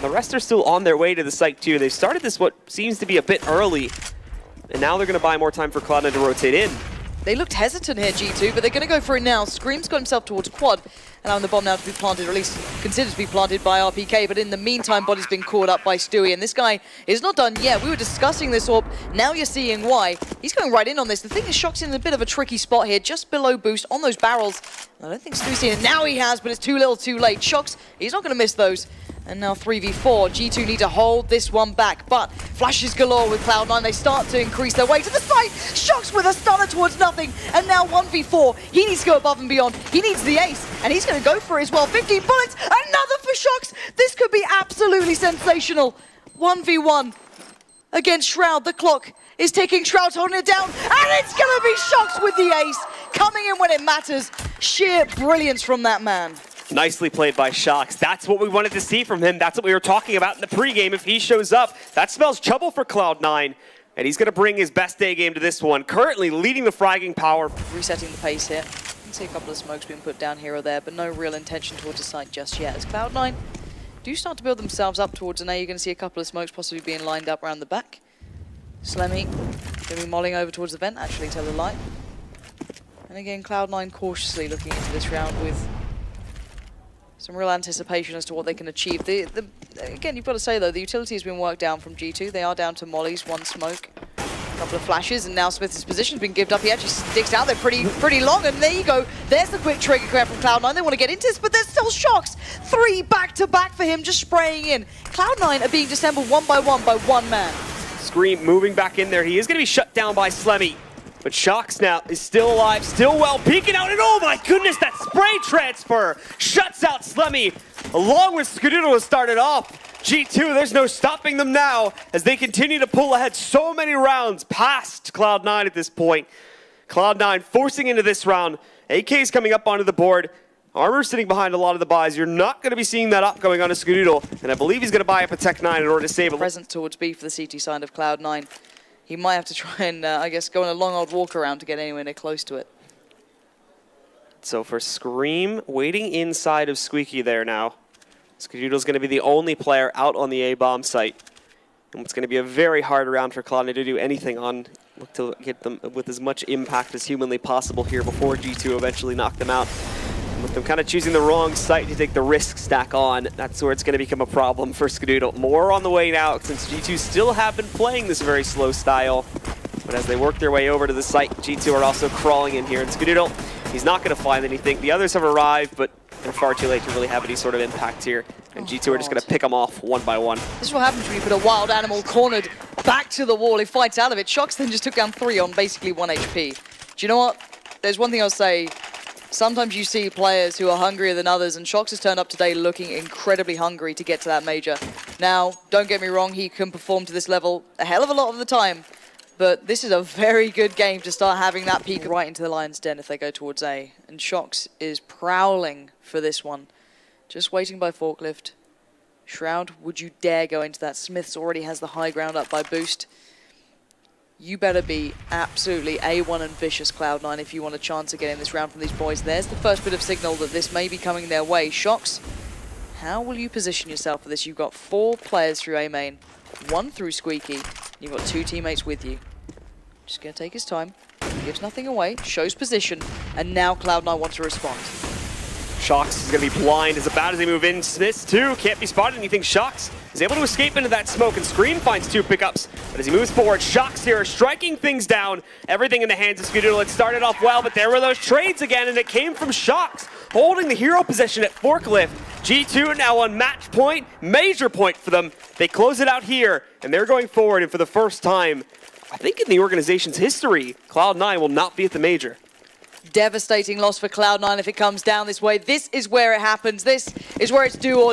The rest are still on their way to the site too. They've started this what seems to be a bit early, and now they're going to buy more time for Cloud9 to rotate in. They looked hesitant here, G2, but they're going to go for it now. Scream's got himself towards quad, allowing the bomb now to be planted, or at least considered to be planted by RPK, but in the meantime, Body's been caught up by Stewie, and this guy is not done yet. We were discussing this, Orb. Now you're seeing why. He's going right in on this. The thing is, shox in a bit of a tricky spot here, just below boost on those barrels. I don't think Stewie's seen it. Now he has, but it's too little, too late. shox, he's not going to miss those. And now 3v4. G2 need to hold this one back, but flashes galore with Cloud9. They start to increase their way to the site. shox with a stunner towards nothing, and now 1v4. He needs to go above and beyond. He needs the ace, and he's going to go for it as well. 15 bullets, another for shox. This could be absolutely sensational. 1v1 against Shroud. The clock is ticking. Shroud's holding it down, and it's going to be shox with the ace. Coming in when it matters. Sheer brilliance from that man. Nicely played by shox. That's what we wanted to see from him. That's what we were talking about in the pregame. If he shows up, that spells trouble for Cloud9. And he's going to bring his best day game to this one. Currently leading the fragging power. Resetting the pace here. You can see a couple of smokes being put down here or there, but no real intention towards the site just yet. As Cloud9 do start to build themselves up towards an A, you're going to see a couple of smokes possibly being lined up around the back. Slemmy going to be molling over towards the vent, actually, to the light. And again, Cloud9 cautiously looking into this round with some real anticipation as to what they can achieve. Again, you've got to say, though, the utility has been worked down from G2. They are down to mollies, one smoke, a couple of flashes, and now Smith's position's been given up. He actually sticks out there pretty long, and there you go. There's the quick trigger grab from Cloud9. They want to get into this, but there's still shox. 3 back-to-back for him, just spraying in. Cloud9 are being disassembled one by one man. Scream moving back in there. He is going to be shut down by Slemmy. But shox now is still alive, still well, peeking out, and oh my goodness, that spray transfer shuts out Slemmy, along with Skadoodle has started off. G2, there's no stopping them now as they continue to pull ahead so many rounds past Cloud9 at this point. Cloud9 forcing into this round. AK's coming up onto the board. Armor sitting behind a lot of the buys. You're not going to be seeing that up going on to Skadoodle, and I believe he's going to buy up a Tech 9 in order to save it. Present towards B for the CT side of Cloud9. He might have to try and, I guess, go on a long old walk around to get anywhere near close to it. So for Scream, waiting inside of Squeaky there now. Skadoodle's going to be the only player out on the A-bomb site. And it's going to be a very hard round for Cloud9 to do anything on, look to get them with as much impact as humanly possible here before G2 eventually knock them out. With them kind of choosing the wrong site to take the risk stack on, that's where it's going to become a problem for Skadoodle. More on the way now, since G2 still have been playing this very slow style. But as they work their way over to the site, G2 are also crawling in here. And Skadoodle, he's not going to find anything. The others have arrived, but they're far too late to really have any sort of impact here. And G2 are just going to pick them off one by one. This is what happens when you put a wild animal cornered back to the wall. He fights out of it. shox then just took down 3 on basically 1 HP. Do you know what? There's one thing I'll say. Sometimes you see players who are hungrier than others, and shox has turned up today looking incredibly hungry to get to that major. Now, don't get me wrong, he can perform to this level a hell of a lot of the time, but this is a very good game to start having that peek right into the lion's den if they go towards A. And shox is prowling for this one, just waiting by forklift. Shroud, would you dare go into that? Smiths already has the high ground up by boost. You better be absolutely A1 and vicious, Cloud9, if you want a chance of getting this round from these boys. There's the first bit of signal that this may be coming their way. shox, how will you position yourself for this? You've got 4 players through A main, 1 through Squeaky. You've got 2 teammates with you. Just going to take his time, gives nothing away, shows position, and now Cloud9 wants to respond. shox is going to be blind as about as they move in. Smiths too can't be spotted, and you think shox is able to escape into that smoke, and Scream finds 2 pickups. But as he moves forward, shox here striking things down. Everything in the hands of Skadoodle. It started off well, but there were those trades again, and it came from shox, holding the hero position at forklift. G2 now on match point, major point for them. They close it out here, and they're going forward, and for the first time, I think in the organization's history, Cloud9 will not be at the major. Devastating loss for Cloud9 if it comes down this way. This is where it happens. This is where it's do or